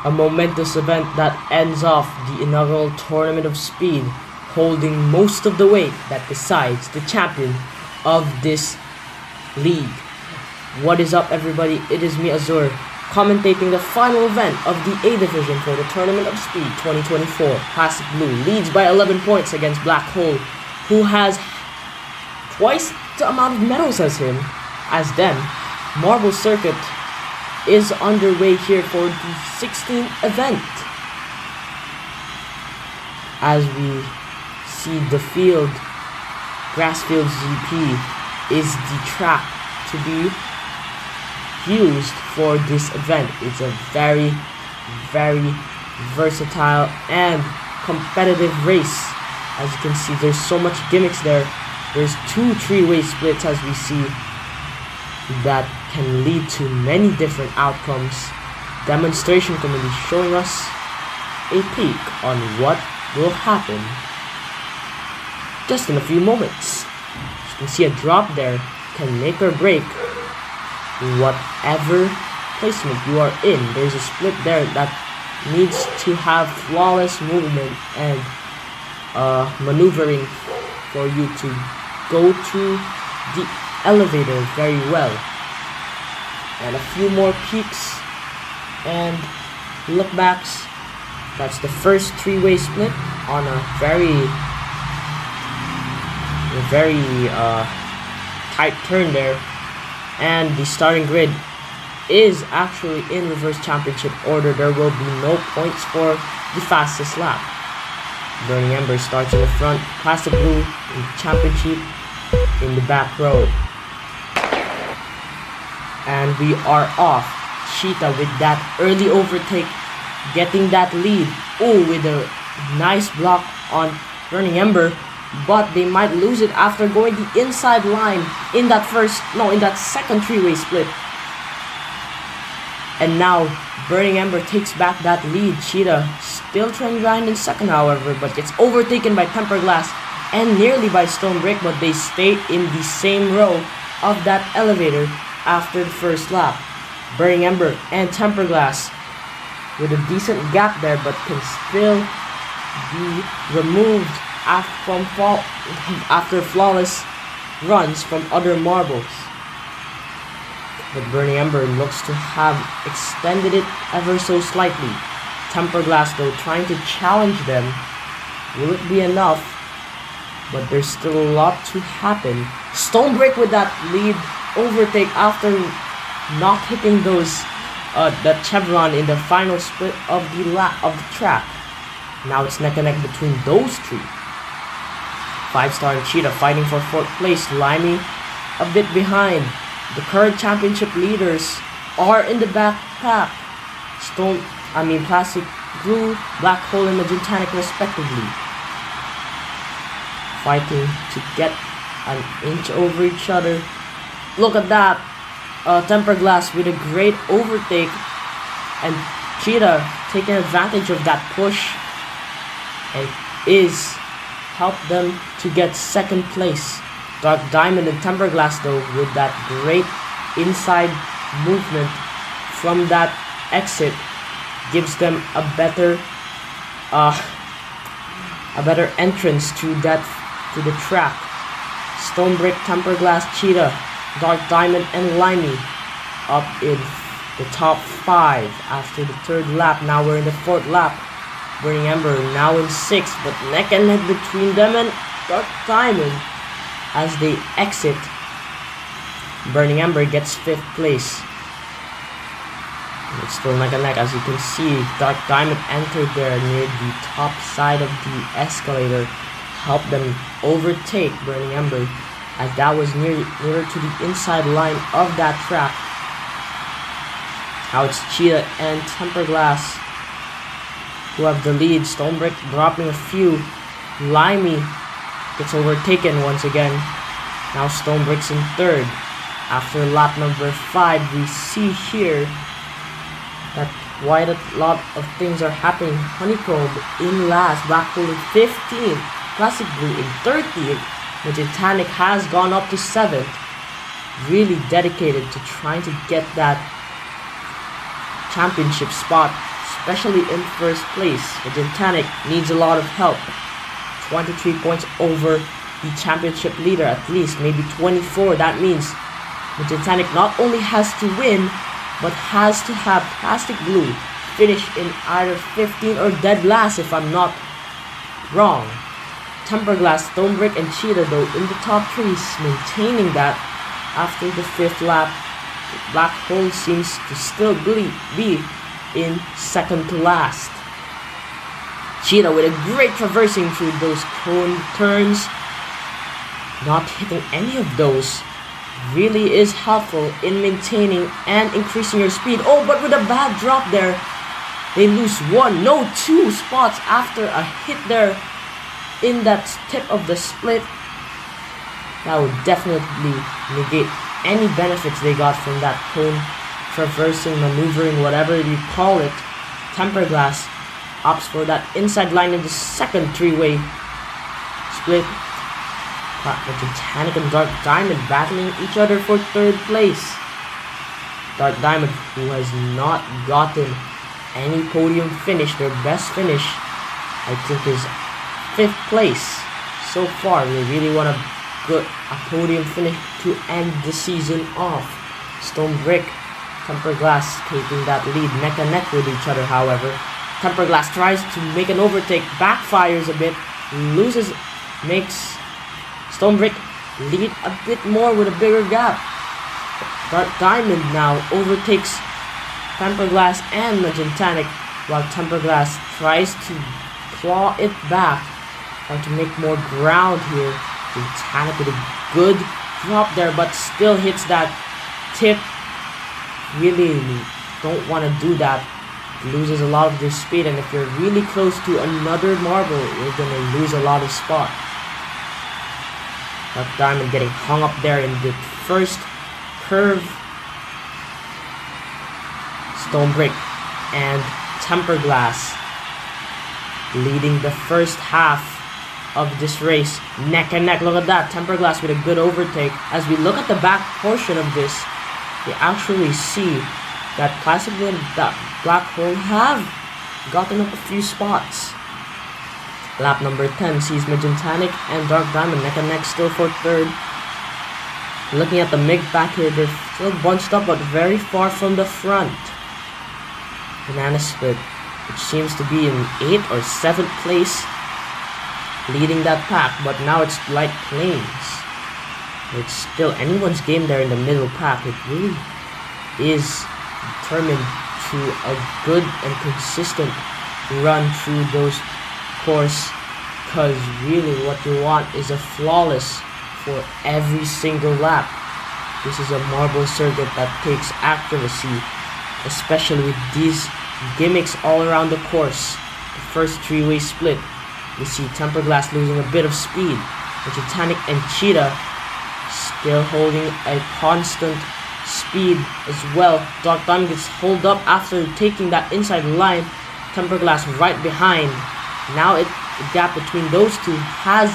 A momentous event that ends off the inaugural Tournament of Speed, holding most of the weight that decides the champion of this league. What is up, everybody? It is me, Azur, commentating the final event of the A Division for the Tournament of Speed 2024. Classic Blue leads by 11 points against Black Hole, who has twice the amount of medals as them. Marble Circuit is underway here for the 16th event. As we see the field, Grassfield GP is the track to be used for this event. It's a very, very versatile and competitive race. As you can see, there's so much gimmicks there. There's 2 three-way splits, as we see, that can lead to many different outcomes. Demonstration committee showing us a peek on what will happen just in a few moments. As you can see, a drop there can make or break whatever placement you are in. There's a split there that needs to have flawless movement and maneuvering for you to go to the elevator very well. And a few more peaks and look backs. That's the first three-way split on a very tight turn there. And the starting grid is actually in reverse championship order. There will be no points for the fastest lap. Burning Ember starts in the front, Classic Blue in the championship in the back row. And we are off. Cheetah with that early overtake, getting that lead. Oh, with a nice block on Burning Ember, but they might lose it after going the inside line in that second three-way split. And now Burning Ember takes back that lead. Cheetah still trailing behind in second, however, but gets overtaken by Temper Glass and nearly by Stone Brick, but they stay in the same row of that elevator after the first lap. Burning Ember and Temper Glass with a decent gap there, but can still be removed after flawless runs from other marbles. But Burning Ember looks to have extended it ever so slightly. Temper Glass, though, trying to challenge them. Will it be enough? But there's still a lot to happen. Stone Brick with that lead overtake after not hitting that chevron in the final split of the track. Now it's neck and neck between those 3. 5-star and Cheetah fighting for 4th place. Limey a bit behind. The current championship leaders are in the back pack. Classic Blue, Black Hole, and Magentanic respectively, fighting to get an inch over each other. Look at that. Temper Glass with a great overtake, and Cheetah taking advantage of that push and is helped them to get 2nd place. Dark Diamond and Temper Glass, though, with that great inside movement from that exit, gives them a better entrance to the track. Stone Brick, Temper Glass, Cheetah, Dark Diamond, and Limey up in the top 5 after the 3rd lap. Now we're in the 4th lap. Burning Ember now in 6th, but neck and neck between them and Dark Diamond as they exit. Burning Ember gets 5th place. It's still neck and neck. As you can see, Dark Diamond entered there near the top side of the escalator, helped them overtake Burning Ember, as that was nearer to the inside line of that track. Now it's Cheetah and Temper Glass who have the lead. Stone Brick dropping a few. Limey gets overtaken once again. Now Stone Brick's in 3rd. After lap number 5, we see here that quite a lot of things are happening. Honeycomb in last, Black Hole in 15th, Classic Blue in 13th. Magentanic has gone up to 7th. Really dedicated to trying to get that championship spot, especially in first place. Magentanic needs a lot of help. 23 points over the championship leader, at least, maybe 24. That means Magentanic not only has to win, but has to have Plastic Blue finish in either 15 or dead last, if I'm not wrong. Temperglass, Stonebrick, and Cheetah, though, in the top 3, maintaining that after the 5th lap. Black Hole seems to still be in second to last. Cheetah with a great traversing through those cone turns. Not hitting any of those really is helpful in maintaining and increasing your speed. Oh, but with a bad drop there, they lose 1, no 2 spots after a hit there in that tip of the split. That would definitely negate any benefits they got from that cone traversing, maneuvering, whatever you call it. Temperglass opts for that inside line in the second 3-way split. Magentanic and Dark Diamond battling each other for 3rd place. Dark Diamond, who has not gotten any podium finish, their best finish, I think, is 5th place so far. They really want a podium finish to end the season off. Stonebrick, Temperglass taking that lead neck and neck with each other, however. Temperglass tries to make an overtake, backfires a bit, makes Stonebrick lead a bit more with a bigger gap. Dark Diamond now overtakes Temperglass and Magentanic, while Temperglass tries to claw it back, trying to make more ground here. Magentanic with a good drop there, but still hits that tip. Really don't want to do that. Loses a lot of their speed, and if you're really close to another marble, you're going to lose a lot of spot. Dark Diamond getting hung up there in the first curve. Stonebrick and Temperglass leading the first half of this race, neck and neck. Look at that, Temperglass with a good overtake. As we look at the back portion of this, we actually see that Plastic Blue and Black Hole have gotten up a few spots. Lap number 10 sees Magentanic and Dark Diamond neck and neck still for 3rd. Looking at the MiG back here, they're still bunched up but very far from the front. Banana Split, which seems to be in 8th or 7th place, leading that pack, but now it's Light Plains. It's still anyone's game there in the middle pack. It really is determined to a good and consistent run through those course, because really what you want is a flawless for every single lap. This is a marble circuit that takes accuracy, especially with these gimmicks all around the course. The first 3-way split, we see Temperglass losing a bit of speed, Magentanic and Cheetah still holding a constant speed as well. Dark Diamond gets holed up after taking that inside line. Temperglass right behind. Now the gap between those two has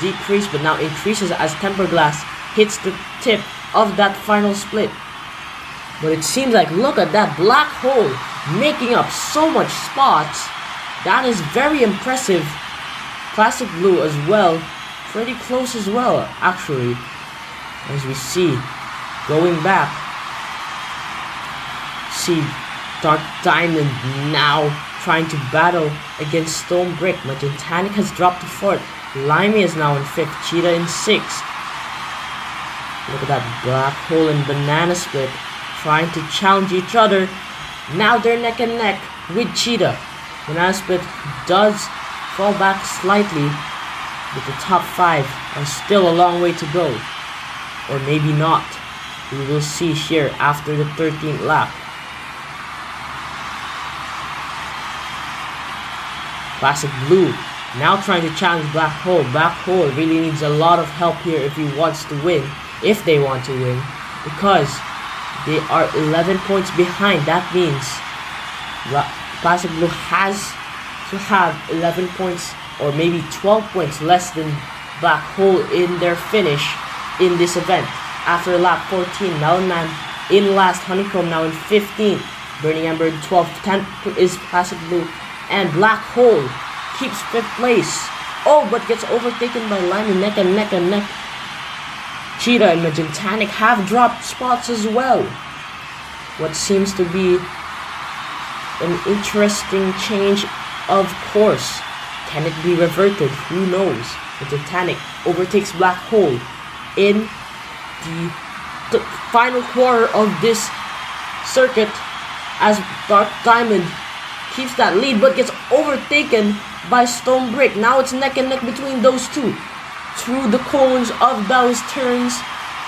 decreased, but now increases as Temperglass hits the tip of that final split. But it seems like, look at that Black Hole making up so much spots. That is very impressive. Plastic Blue as well, pretty close as well, actually. As we see, going back, see Dark Diamond now trying to battle against Stonebrick. Magentanic has dropped to 4th. Limey is now in 5th. Cheetah in 6th. Look at that Black Hole and Banana Split trying to challenge each other. Now they're neck and neck with Cheetah. Banana Split does fall back slightly, but the top 5 are still a long way to go. Or maybe not. We will see here after the 13th lap. Plastic Blue now trying to challenge Black Hole. Black Hole really needs a lot of help here if he wants to win. If they want to win. Because they are 11 points behind. That means Plastic Blue has to have 11 points or maybe 12 points less than Black Hole in their finish in this event. After lap 14, Melonman in last, Honeycomb now in 15th. Burning Ember in 12th, 10th is Classic Blue, and Black Hole keeps 5th place. Oh, but gets overtaken by Limey, neck and neck and neck. Cheetah and Magentanic have dropped spots as well. What seems to be an interesting change of course. Can it be reverted? Who knows? Magentanic overtakes Black Hole in the final quarter of this circuit as Dark Diamond keeps that lead but gets overtaken by Stone Brick. Now it's neck and neck between those two through the cones of Bell's turns,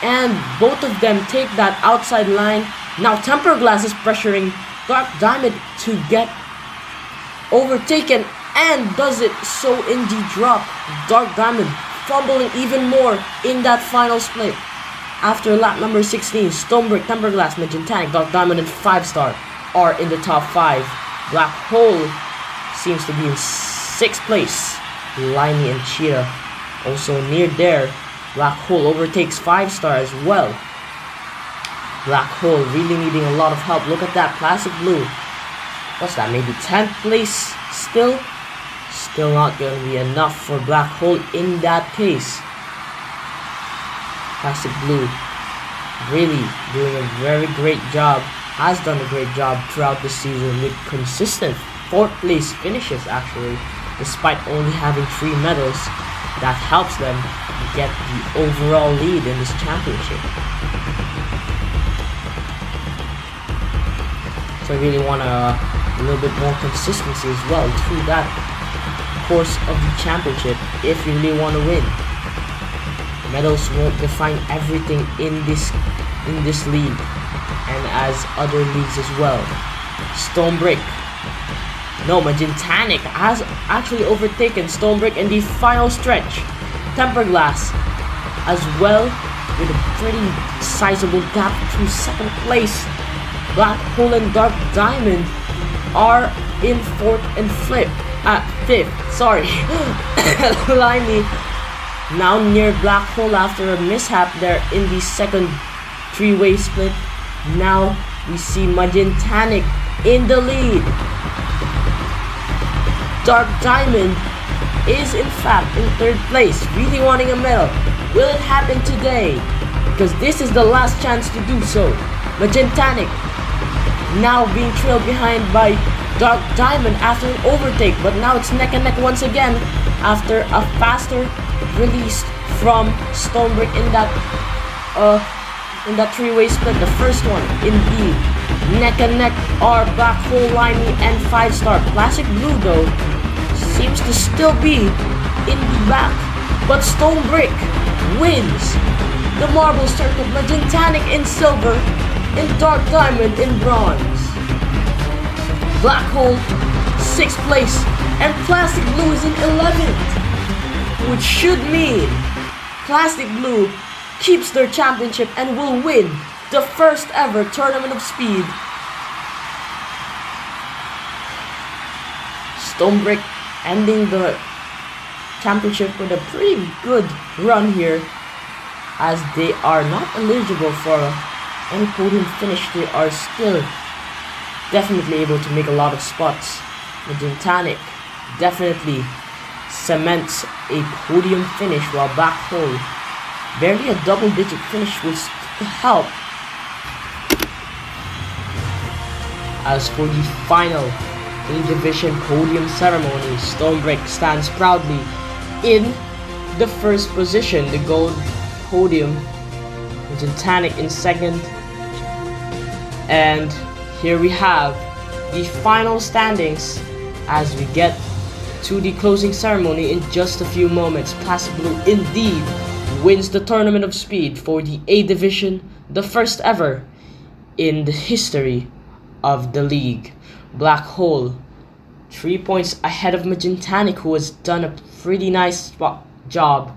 and both of them take that outside line. Now Temper Glass is pressuring Dark Diamond to get overtaken and does it so in the drop. Dark Diamond fumbling even more in that final split. After lap number 16, Stonebrick, Temper Glass, Magentanic, Dark Diamond, and 5-star are in the top 5. Black Hole seems to be in 6th place. Limey and Cheetah also near there. Black Hole overtakes 5-star as well. Black Hole really needing a lot of help. Look at that Classic Blue. What's that? Maybe 10th place still? Still not going to be enough for Black Hole in that case. Classic Blue really doing a very great job. Has done a great job throughout the season with consistent 4th place finishes actually. Despite only having 3 medals, that helps them get the overall lead in this championship. So I really want a little bit more consistency as well through that course of the championship if you really want to win. Medals won't define everything in this league and as other leagues as well. Stonebrick. No, Magentanic has actually overtaken Stonebrick in the final stretch. Temper Glass as well with a pretty sizable gap to 2nd place. Black Hole and Dark Diamond are in 4th and 5th. Sorry. Limey now near Black Hole after a mishap there in the 2nd 3-way split. Now we see Magentanic in the lead. Dark Diamond is in fact in 3rd place, really wanting a medal. Will it happen today? Because this is the last chance to do so. Magentanic now being trailed behind by Dark Diamond after an overtake, but now it's neck and neck once again after a faster release from Stonebrick in that 3-way split. The first one indeed. Neck and neck are Black Hole, Limey, and 5-star. Classic Blue though seems to still be in the back, but Stonebrick wins the Marble Circuit. Magentanic in silver and Dark Diamond in bronze. Black Hole 6th place and Classic Blue is in 11th, which should mean Classic Blue keeps their championship and will win the first ever Tournament of Speed. Stonebrick ending the championship with a pretty good run here, as they are not eligible for any podium finish. They are still definitely able to make a lot of spots. Magentanic definitely cements a podium finish, while Black Hole barely a double-digit finish will help. As for the final A-Division podium ceremony, Stonebrick stands proudly in the first position, the gold podium. Magentanic in 2nd. And here we have the final standings as we get to the closing ceremony in just a few moments. Classic Blue indeed wins the Tournament of Speed for the A-Division, the first ever in the history of the league. Black Hole 3 points ahead of Magentanic, who has done a pretty nice job